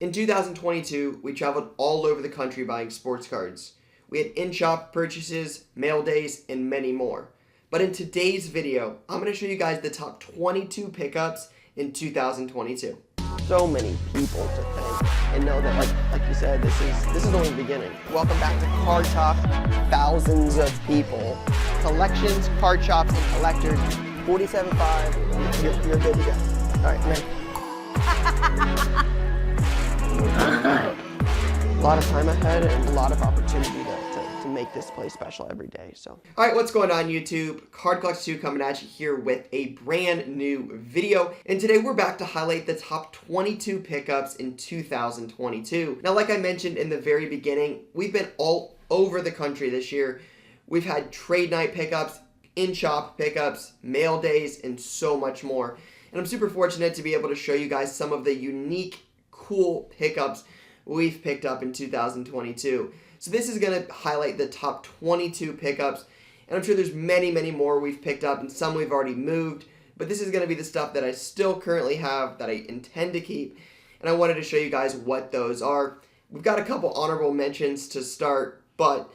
In 2022, we traveled all over the country buying sports cards. We had in-shop purchases, mail days, and many more. But in today's video, I'm going to show you guys the top 22 pickups in 2022. So many people to thank, and know that, like you said, this is only the beginning. Welcome back to Card Talk. Thousands of people, collections, card shops, and collectors. 47.5. You're good to go. All right, man. A lot of time ahead and a lot of opportunity to make this place special every day. So, all right, what's going on YouTube? Card Collector 2 coming at you here with a brand new video. And today we're back to highlight the top 22 pickups in 2022. Now, like I mentioned in the very beginning, we've been all over the country this year. We've had trade night pickups, in-shop pickups, mail days, and so much more. And I'm super fortunate to be able to show you guys some of the unique, cool pickups we've picked up in 2022. So this is going to highlight the top 22 pickups, and I'm sure there's many, many more we've picked up, and some we've already moved, but this is going to be the stuff that I still currently have that I intend to keep, and I wanted to show you guys what those are. We've got a couple honorable mentions to start, but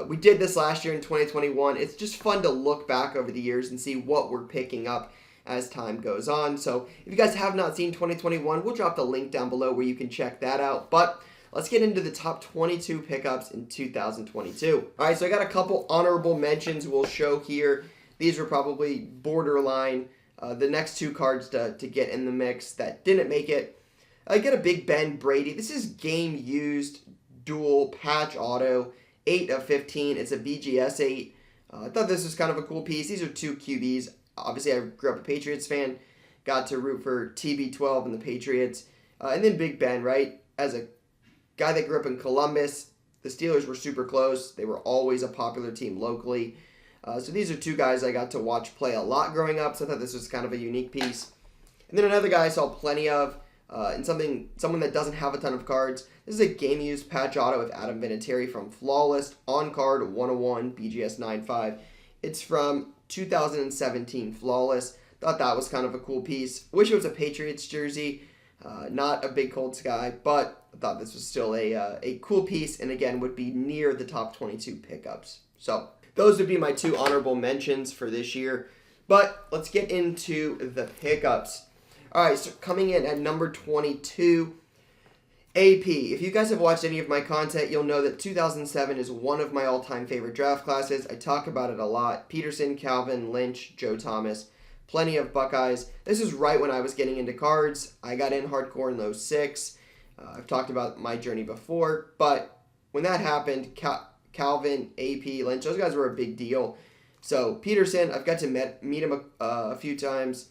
we did this last year in 2021. It's just fun to look back over the years and see what we're picking up as time goes on. So if you guys have not seen 2021, we'll drop the link down below where you can check that out. But let's get into the top 22 pickups in 2022. All right, so I got a couple honorable mentions we'll show here. These were probably borderline. The next two cards to get in the mix that didn't make it. I get a Big Ben Brady. This is game used dual patch auto, 8 of 15. It's a BGS 8. I thought this was kind of a cool piece. These are two QBs. Obviously, I grew up a Patriots fan, got to root for TB12 and the Patriots, and then Big Ben, right? As a guy that grew up in Columbus, the Steelers were super close. They were always a popular team locally. So these are two guys I got to watch play a lot growing up, so I thought this was kind of a unique piece. And then another guy I saw plenty of, and someone that doesn't have a ton of cards. This is a game-used patch auto with Adam Vinatieri from Flawless, on-card 101 BGS 9.5. It's from 2017 Flawless. Thought that was kind of a cool piece. Wish it was a Patriots jersey. Not a big Colts guy, but I thought this was still a cool piece, and again would be near the top 22 pickups. So those would be my two honorable mentions for this year. But let's get into the pickups. All right, so coming in at number 22, AP. If you guys have watched any of my content, you'll know that 2007 is one of my all-time favorite draft classes. I talk about it a lot. Peterson, Calvin, Lynch, Joe Thomas, plenty of Buckeyes. This is right when I was getting into cards. I got in hardcore in 2006. I've talked about my journey before, but when that happened, Calvin, AP, Lynch, those guys were a big deal. So Peterson, I've got to meet him a few times,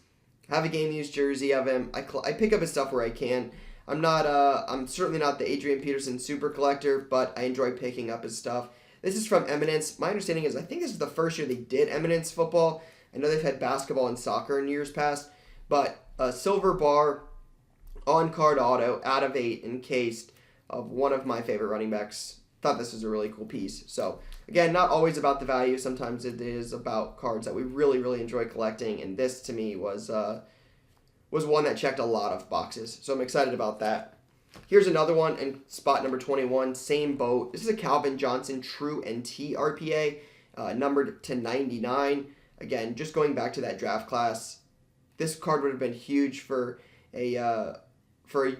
have a game-used jersey of him. I pick up his stuff where I can. I'm certainly not the Adrian Peterson super collector, but I enjoy picking up his stuff. This is from Eminence. My understanding is I think this is the first year they did Eminence football. I know they've had basketball and soccer in years past, but a silver bar, on-card auto, out of 8, encased of one of my favorite running backs. Thought this was a really cool piece. So, again, not always about the value. Sometimes it is about cards that we really, really enjoy collecting, and this, to me, was one that checked a lot of boxes. So I'm excited about that. Here's another one in spot number 21, same boat. This is a Calvin Johnson True NT RPA, numbered to 99. Again, just going back to that draft class, this card would have been huge for a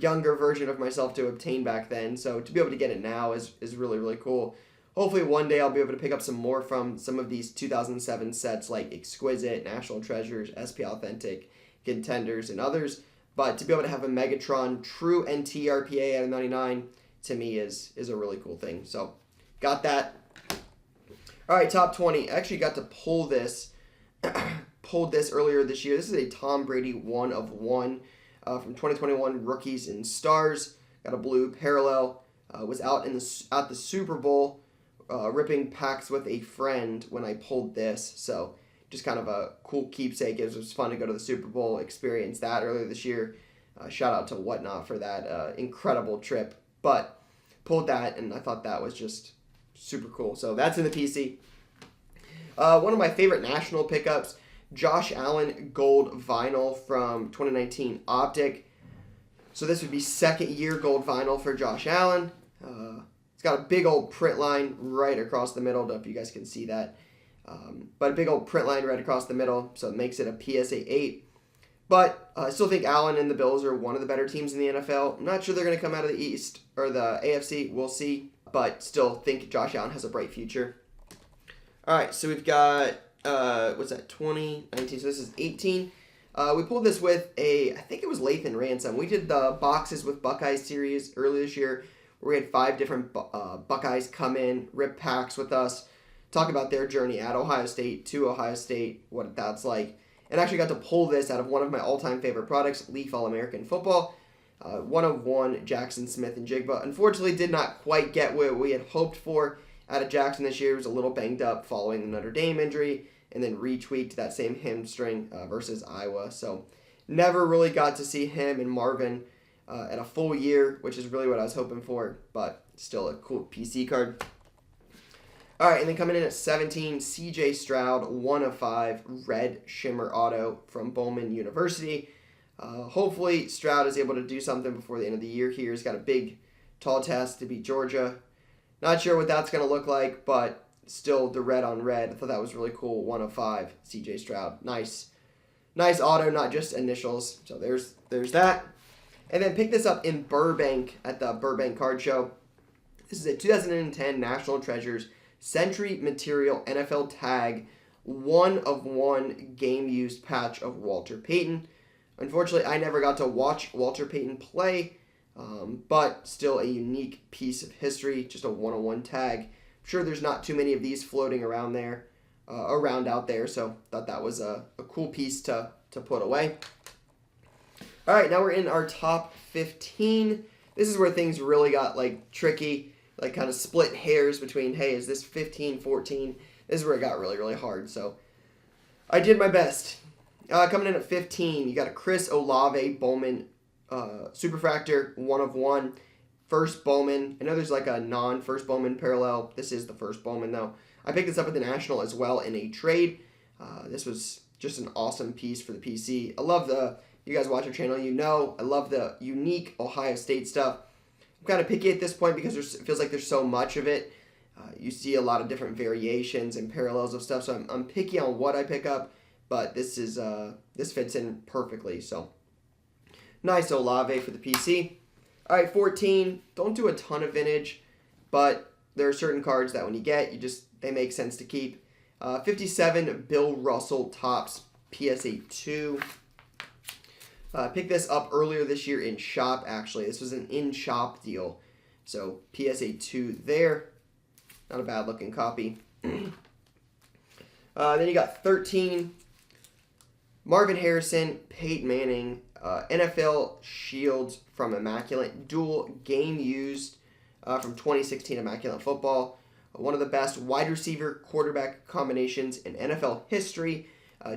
younger version of myself to obtain back then. So to be able to get it now is really, really cool. Hopefully one day I'll be able to pick up some more from some of these 2007 sets like Exquisite, National Treasures, SP Authentic, Contenders, and others. But to be able to have a Megatron True NT RPA out of 99 to me is a really cool thing. So got that. All right, top 20. I actually got to pulled this earlier this year. This is a Tom Brady 1 of 1 from 2021 Rookies and Stars. Got a blue parallel. Was out at the Super Bowl ripping packs with a friend when I pulled this. So just kind of a cool keepsake. It was fun to go to the Super Bowl, experience that earlier this year. Shout out to Whatnot for that incredible trip. But pulled that, and I thought that was just super cool. So that's in the PC. One of my favorite national pickups, Josh Allen Gold Vinyl from 2019 Optic. So this would be second year gold vinyl for Josh Allen. It's got a big old print line right across the middle. I don't know if you guys can see that. But a big old print line right across the middle, so it makes it a PSA 8. But I still think Allen and the Bills are one of the better teams in the NFL. I'm not sure they're going to come out of the East or the AFC. We'll see. But still think Josh Allen has a bright future. All right, so we've got, 20, 19, so this is 18. We pulled this with I think it was Lathan Ransom. We did the Boxes with Buckeyes series earlier this year, where we had 5 different Buckeyes come in, rip packs with us, talk about their journey at Ohio State, to Ohio State, what that's like. And actually got to pull this out of one of my all-time favorite products, Leaf All-American Football. 101 Jackson Smith-Njigba. Unfortunately, did not quite get what we had hoped for out of Jackson this year. He was a little banged up following the Notre Dame injury, and then retweaked that same hamstring versus Iowa. So never really got to see him and Marvin at a full year, which is really what I was hoping for, but still a cool PC card. All right, and then coming in at 17, CJ Stroud, 1 of 5, red shimmer auto from Bowman University. Hopefully Stroud is able to do something before the end of the year here. He's got a big, tall test to beat Georgia. Not sure what that's going to look like, but still the red on red. I thought that was really cool. 1 of 5, CJ Stroud. Nice auto, not just initials. So there's that. And then pick this up in Burbank at the Burbank Card Show. This is a 2010 National Treasures Century Material NFL Tag 1 of 1 game used patch of Walter Payton. Unfortunately, I never got to watch Walter Payton play, but still a unique piece of history, just a 1 of 1 tag. I'm sure there's not too many of these floating around out there, so thought that was a cool piece to put away. All right, now we're in our top 15. This is where things really got tricky. Kind of split hairs between, hey, is this 15, 14? This is where it got really, really hard. So I did my best. Coming in at 15, you got a Chris Olave Bowman Superfractor, 1 of 1. First Bowman. I know there's a non-first Bowman parallel. This is the first Bowman, though. I picked this up at the National as well in a trade. This was just an awesome piece for the PC. I love you guys watch our channel, I love the unique Ohio State stuff. I'm kind of picky at this point because it feels like there's so much of it. You see a lot of different variations and parallels of stuff, so I'm picky on what I pick up, but this fits in perfectly. So nice Olave for the PC. All right, 14. Don't do a ton of vintage, but there are certain cards that when you get, they make sense to keep. 57 Bill Russell Topps PSA 2. Picked this up earlier this year in shop, actually. This was an in-shop deal. So, PSA 2 there. Not a bad-looking copy. Then you got 13. Marvin Harrison, Peyton Manning, NFL Shields from Immaculate. Dual game used from 2016 Immaculate Football. One of the best wide receiver quarterback combinations in NFL history.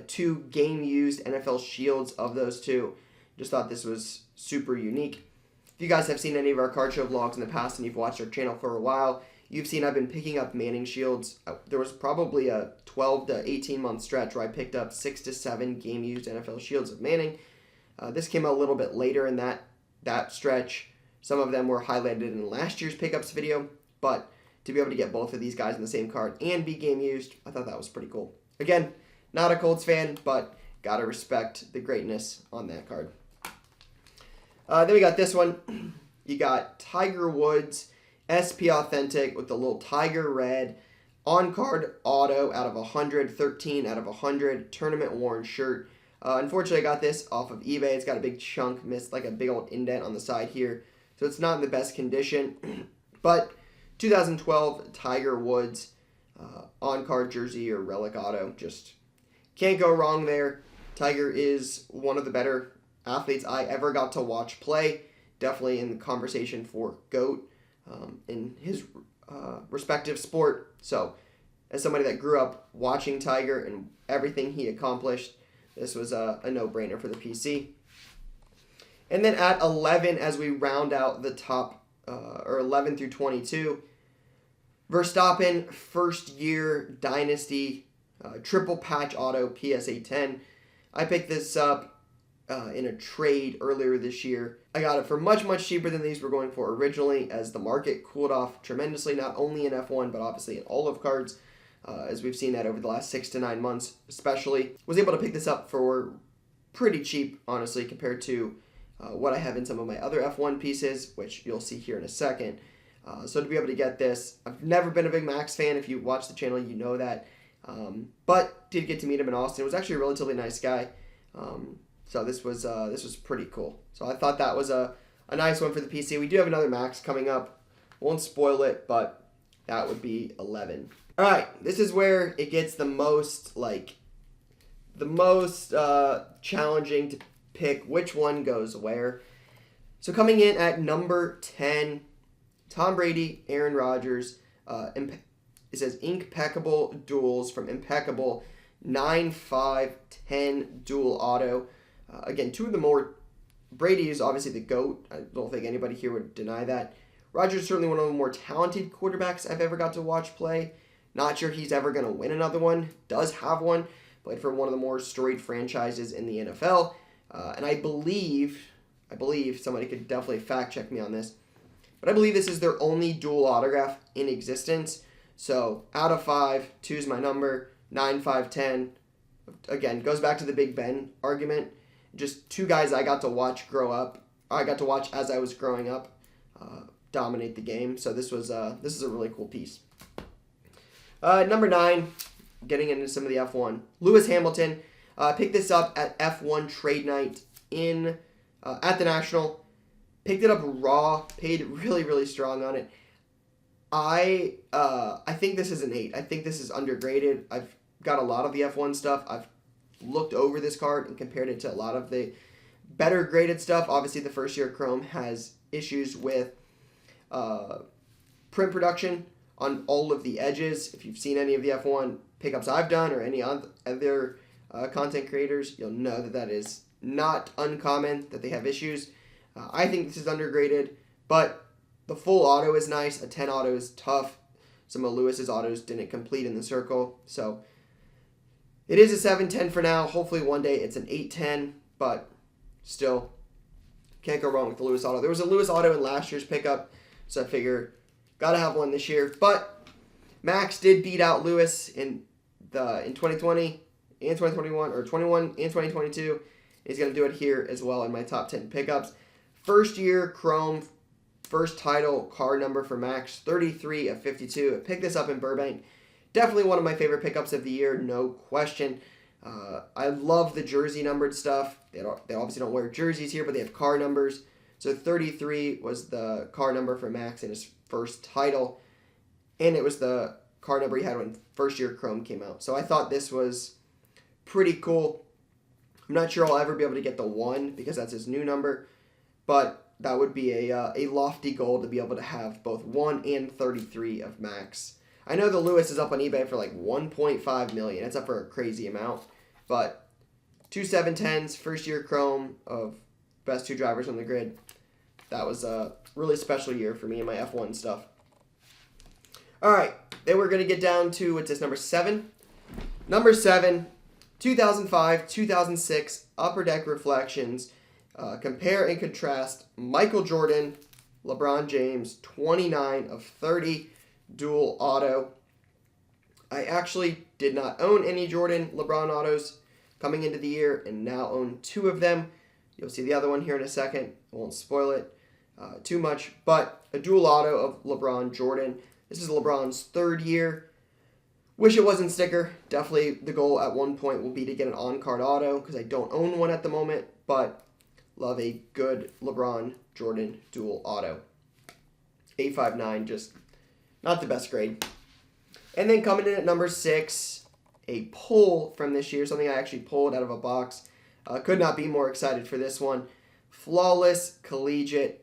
2 game used NFL Shields of those 2. Just thought this was super unique. If you guys have seen any of our card show vlogs in the past and you've watched our channel for a while, you've seen I've been picking up Manning Shields. There was probably a 12 to 18 month stretch where I picked up 6 to 7 game used NFL Shields of Manning. This came a little bit later in that stretch. Some of them were highlighted in last year's pickups video, but to be able to get both of these guys in the same card and be game used, I thought that was pretty cool. Again, not a Colts fan, but gotta respect the greatness on that card. Then we got this one. You got Tiger Woods SP Authentic with the little tiger red on-card auto out of 100, 13 out of 100, tournament worn shirt. Unfortunately, I got this off of eBay. It's got a big chunk, missed a big old indent on the side here. So it's not in the best condition. But 2012 Tiger Woods on-card jersey or relic auto. Just can't go wrong there. Tiger is one of the better athletes I ever got to watch play. Definitely in the conversation for GOAT in his respective sport. So as somebody that grew up watching Tiger and everything he accomplished, this was a no-brainer for the PC. And then at 11, as we round out the top, or 11 through 22, Verstappen, first year Dynasty, triple patch auto, PSA 10. I picked this up in a trade earlier this year. I got it for much, much cheaper than these were going for originally, as the market cooled off tremendously, not only in F1, but obviously in all of cards, as we've seen that over the last 6 to 9 months especially. Was able to pick this up for pretty cheap, honestly, compared to what I have in some of my other F1 pieces, which you'll see here in a second. So to be able to get this, I've never been a big Max fan. If you watch the channel, you know that. But did get to meet him in Austin. It was actually a relatively nice guy. So this was pretty cool. So I thought that was a nice one for the PC. We do have another Max coming up. Won't spoil it, but that would be 11. All right, this is where it gets the most challenging to pick which one goes where. So coming in at number 10, Tom Brady, Aaron Rodgers. It says impeccable duels from Impeccable, 9/5/10 dual auto. Again, two of the more, Brady is obviously the GOAT. I don't think anybody here would deny that. Rodgers is certainly one of the more talented quarterbacks I've ever got to watch play. Not sure he's ever going to win another one. Does have one. Played for one of the more storied franchises in the NFL. And I believe, somebody could definitely fact check me on this, but I believe this is their only dual autograph in existence. So out of 5, 2 is my number, 9/5/10. Again, goes back to the Big Ben argument. Just two guys I got to watch grow up. I got to watch as I was growing up dominate the game. So this is a really cool piece. Number 9, getting into some of the F1. Lewis Hamilton. Picked this up at F1 Trade Night at the National. Picked it up raw. Paid really, really strong on it. I think this is an 8. I think this is undergraded. I've got a lot of the F1 stuff. I've looked over this card and compared it to a lot of the better graded stuff. Obviously, the first year Chrome has issues with print production on all of the edges. If you've seen any of the F1 pickups I've done or any other content creators, you'll know that is not uncommon, that they have issues. I think this is undergraded, but the full auto is nice. A 10 auto is tough. Some of Lewis's autos didn't complete in the circle, so it is a 7/10 for now. Hopefully one day it's an 8/10, but still can't go wrong with the Lewis auto. There was a Lewis auto in last year's pickup, so I figure gotta have one this year. But Max did beat out Lewis in 2020 and 2021, or 21 and 2022. He's gonna do it here as well in my top 10 pickups. First year Chrome, first title card number for Max, 33/52. I picked this up in Burbank. Definitely one of my favorite pickups of the year, no question. I love the jersey numbered stuff. They obviously don't wear jerseys here, but they have car numbers. So 33 was the car number for Max in his first title, and it was the car number he had when first year Chrome came out. So I thought this was pretty cool. I'm not sure I'll ever be able to get the 1 because that's his new number, but that would be a lofty goal to be able to have both 1 and 33 of Max. I know the Lewis is up on eBay for like 1.5 million. It's up for a crazy amount, but 2 7/10s, first year Chrome of best 2 drivers on the grid. That was a really special year for me and my F1 stuff. All right, then we're going to get down to, what's this, number 7? Number 7, 2005, 2006 Upper Deck Reflections. Compare and contrast Michael Jordan, LeBron James, 29/30 dual auto. I actually did not own any Jordan LeBron autos coming into the year and now own 2 of them. You'll see the other one here in a second. I won't spoil it too much, but a dual auto of LeBron Jordan. This is LeBron's 3rd year. Wish it wasn't sticker. Definitely the goal at one point will be to get an on-card auto because I don't own one at the moment, but love a good LeBron Jordan dual auto. 859, just not the best grade. And then coming in at number 6, a pull from this year, something I actually pulled out of a box. Could not be more excited for this one. Flawless Collegiate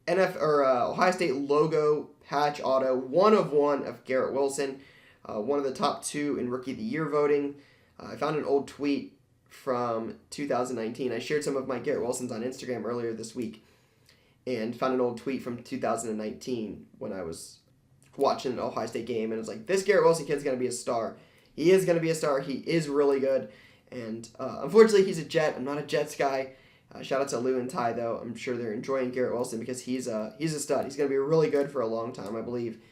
Ohio State logo patch auto, 1 of 1 of Garrett Wilson. One of the top 2 in Rookie of the Year voting. I found an old tweet from 2019. I shared some of my Garrett Wilsons on Instagram earlier this week and found an old tweet from 2019 when I was watching an Ohio State game, and it was like, this Garrett Wilson kid's going to be a star. He is going to be a star. He is really good, and unfortunately, he's a Jet. I'm not a Jets guy. Shout out to Lou and Ty, though. I'm sure they're enjoying Garrett Wilson because he's a stud. He's going to be really good for a long time, I believe.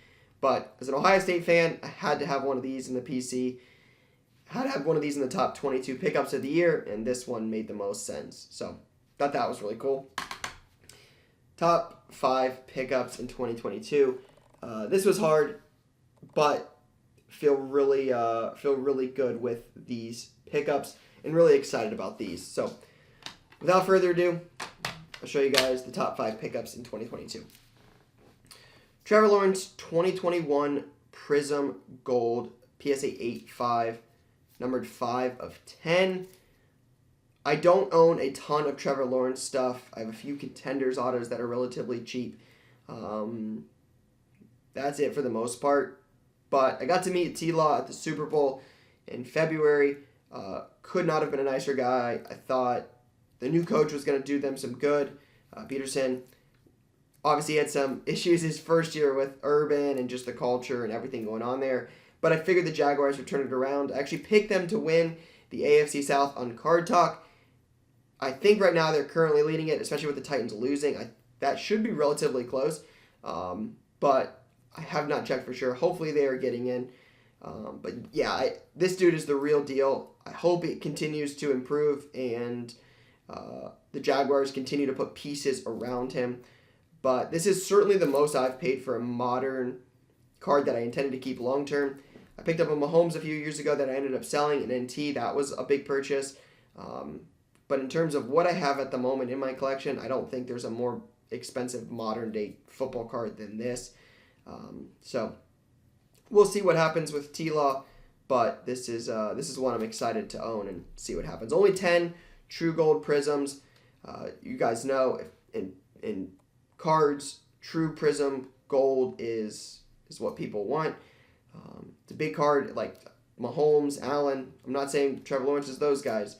But as an Ohio State fan, I had to have one of these in the PC. Had to have one of these in the top 22 pickups of the year, and this one made the most sense. So, thought that was really cool. Top 5 pickups in 2022. This was hard, but feel really good with these pickups and really excited about these. So, without further ado, I'll show you guys the top 5 pickups in 2022. Trevor Lawrence 2021 Prism Gold PSA 8.5, numbered 5 of 10. I don't own a ton of Trevor Lawrence stuff. I have a few Contenders autos that are relatively cheap. That's it for the most part. But I got to meet T-Law at the Super Bowl in February. Could not have been a nicer guy. I thought the new coach was going to do them some good. Peterson obviously had some issues his first year with Urban and just the culture and everything going on there. But I figured the Jaguars would turn it around. I actually picked them to win the AFC South on Card Talk. I think right now they're currently leading it, especially with the Titans losing. That should be relatively close. But I have not checked for sure. Hopefully they are getting in. But yeah, this dude is the real deal. I hope it continues to improve and the Jaguars continue to put pieces around him. But this is certainly the most I've paid for a modern card that I intended to keep long term. I picked up a Mahomes a few years ago that I ended up selling an NT. That was a big purchase. But in terms of what I have at the moment in my collection, I don't think there's a more expensive modern day football card than this. So we'll see what happens with T-Law, but this is one I'm excited to own and see what happens. Only 10 True Gold Prisms. You guys know in cards, True Prism Gold is what people want. It's a big card like Mahomes, Allen. I'm not saying Trevor Lawrence is those guys,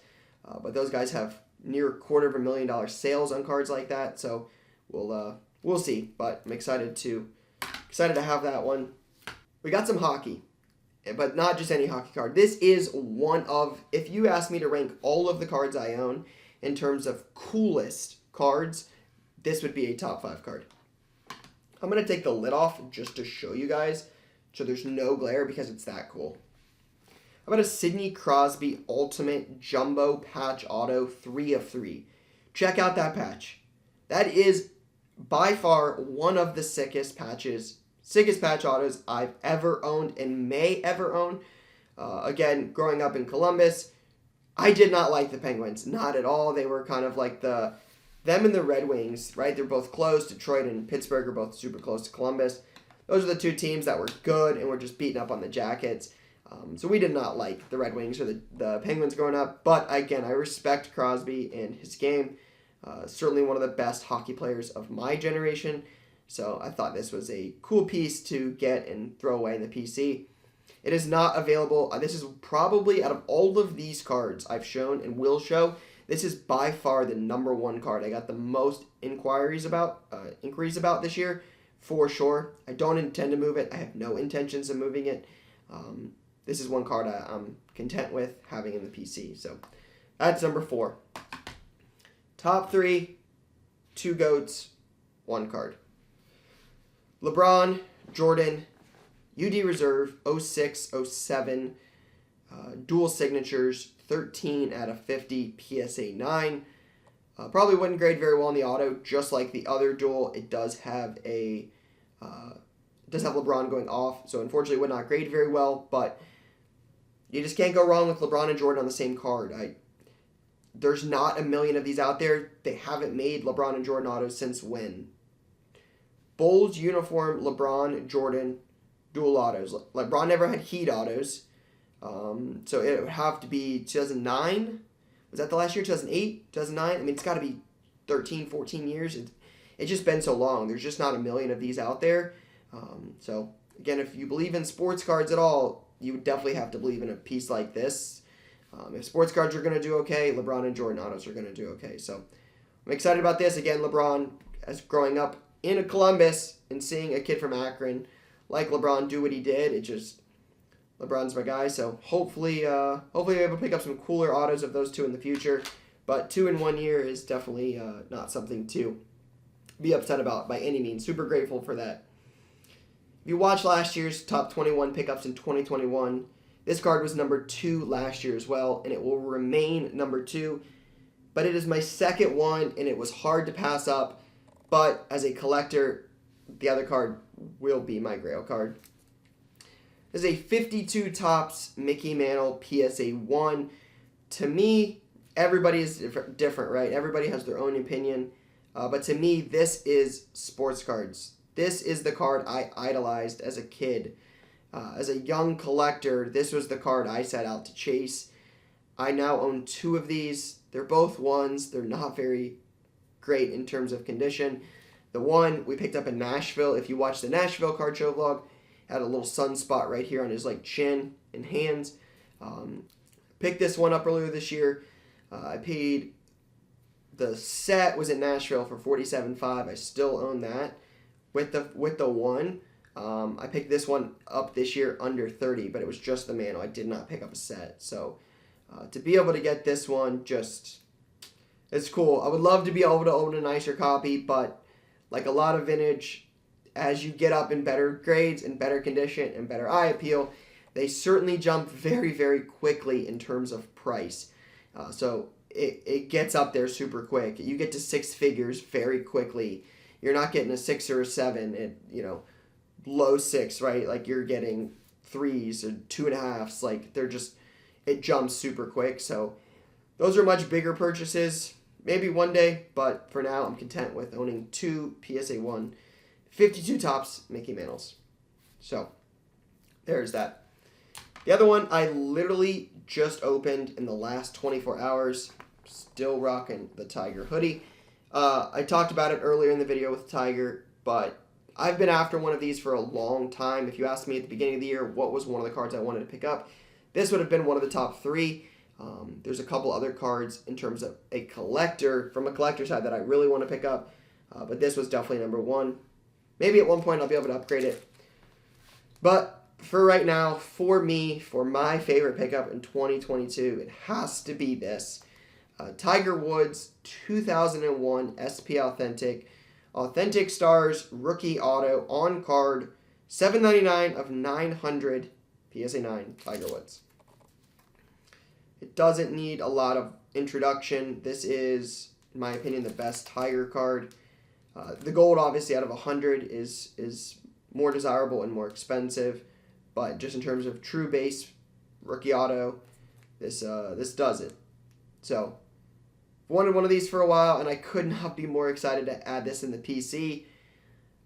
but those guys have near $250,000 sales on cards like that. So we'll see. But I'm excited to have that one. We got some hockey, but not just any hockey card. This is one of, if you ask me to rank all of the cards I own in terms of coolest cards, this would be a top 5 card. I'm going to take the lid off just to show you guys so there's no glare because it's that cool. How about a Sidney Crosby Ultimate Jumbo Patch Auto 3 of 3? Check out that patch. That is by far one of the sickest patch autos I've ever owned and may ever own. Again, growing up in Columbus, I did not like the Penguins. Not at all. They were kind of like them and the Red Wings, right? They're both close. Detroit and Pittsburgh are both super close to Columbus. Those are the two teams that were good and were just beating up on the Jackets. So we did not like the Red Wings or the Penguins growing up. But again, I respect Crosby and his game. Certainly one of the best hockey players of my generation. So I thought this was a cool piece to get and throw away in the PC. It is not available. This is probably, out of all of these cards I've shown and will show, this is by far the number 1 card I got the most inquiries about this year, for sure. I don't intend to move it. I have no intentions of moving it. This is one card I'm content with having in the PC. So that's number 4. Top 3, 2 GOATs, 1 card. LeBron, Jordan, UD Reserve, 06-07, dual signatures, 13 out of 50, PSA 9. Probably wouldn't grade very well in the auto, just like the other dual. It does have LeBron going off, so unfortunately would not grade very well, but you just can't go wrong with LeBron and Jordan on the same card. There's not a million of these out there. They haven't made LeBron and Jordan autos since when? Bulls uniform, LeBron, Jordan, dual autos. LeBron never had Heat autos. So it would have to be 2009. Was that the last year? 2008? 2009? I mean, it's got to be 13, 14 years. It's just been so long. There's just not a million of these out there. So, again, if you believe in sports cards at all, you would definitely have to believe in a piece like this. If sports cards are going to do okay, LeBron and Jordan autos are going to do okay. So, I'm excited about this. Again, LeBron, as growing up in Columbus and seeing a kid from Akron like LeBron do what he did, LeBron's my guy. So hopefully I'm able to pick up some cooler autos of those two in the future. But 2 in 1 year is definitely not something to be upset about by any means. Super grateful for that. If you watch last year's top 21 pickups in 2021, this card was number 2 last year as well, and it will remain number 2. But it is my second one, and it was hard to pass up. But as a collector, the other card will be my Grail card. This is a 52 Topps Mickey Mantle PSA 1. To me, everybody is different, right? Everybody has their own opinion. But to me, this is sports cards. This is the card I idolized as a kid. As a young collector, this was the card I set out to chase. I now own 2 of these. They're both ones. They're not very great in terms of condition. The one we picked up in Nashville, if you watch the Nashville card show vlog, had a little sunspot right here on his chin and hands. Picked this one up earlier this year. I paid, the set was in Nashville for $47.5. I still own that. With the one, I picked this one up this year under $30, but it was just the Mantle. I did not pick up a set. So to be able to get this one, it's cool. I would love to be able to own a nicer copy, but like a lot of vintage, as you get up in better grades and better condition and better eye appeal, they certainly jump very, very quickly in terms of price. So it gets up there super quick. You get to 6 figures very quickly. You're not getting a 6 or a 7 at, low 6, right? Like you're getting 3s or 2.5s. Like it jumps super quick. So those are much bigger purchases. Maybe one day, but for now I'm content with owning 2 PSA 1 52 Topps Mickey Mantles. So there's that. The other one I literally just opened in the last 24 hours. Still rocking the Tiger hoodie. I talked about it earlier in the video with Tiger, but I've been after one of these for a long time. If you asked me at the beginning of the year what was one of the cards I wanted to pick up, this would have been one of the top 3. There's a couple other cards in terms of a collector, from a collector side, that I really want to pick up, but this was definitely number 1. Maybe at one point I'll be able to upgrade it. But for right now, for me, for my favorite pickup in 2022, it has to be this. Tiger Woods 2001 SP Authentic Stars Rookie Auto on card, $7.99 of 900 PSA 9 Tiger Woods. It doesn't need a lot of introduction. This is, in my opinion, the best Tiger card. The gold, obviously, out of 100 is more desirable and more expensive, but just in terms of true base rookie auto, this does it. So wanted one of these for a while, and I could not be more excited to add this in the PC.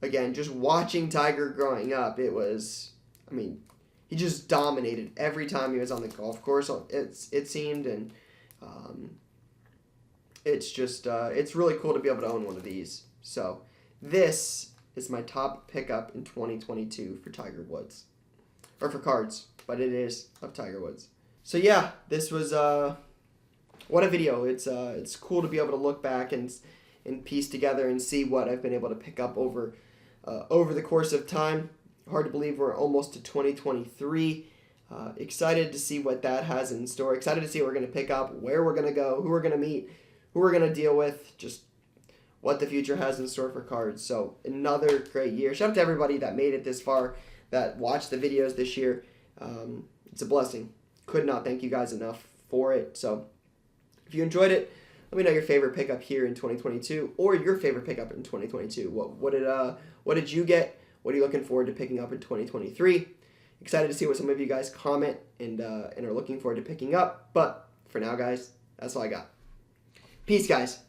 Again, just watching Tiger growing up, he just dominated every time he was on the golf course, it seemed, and it's really cool to be able to own one of these. So this is my top pickup in 2022 for Tiger Woods. Or for cards, but it is of Tiger Woods. So yeah, this was what a video. It's cool to be able to look back and piece together and see what I've been able to pick up over the course of time. Hard to believe we're almost to 2023. Excited to see what that has in store. Excited to see what we're going to pick up, where we're going to go, who we're going to meet, who we're going to deal with, just what the future has in store for cards. So another great year. Shout out to everybody that made it this far, that watched the videos this year. It's a blessing. Could not thank you guys enough for it. So if you enjoyed it, let me know your favorite pickup here in 2022, or your favorite pickup in 2022. What did you get? What are you looking forward to picking up in 2023? Excited to see what some of you guys comment and are looking forward to picking up. But for now, guys, that's all I got. Peace, guys.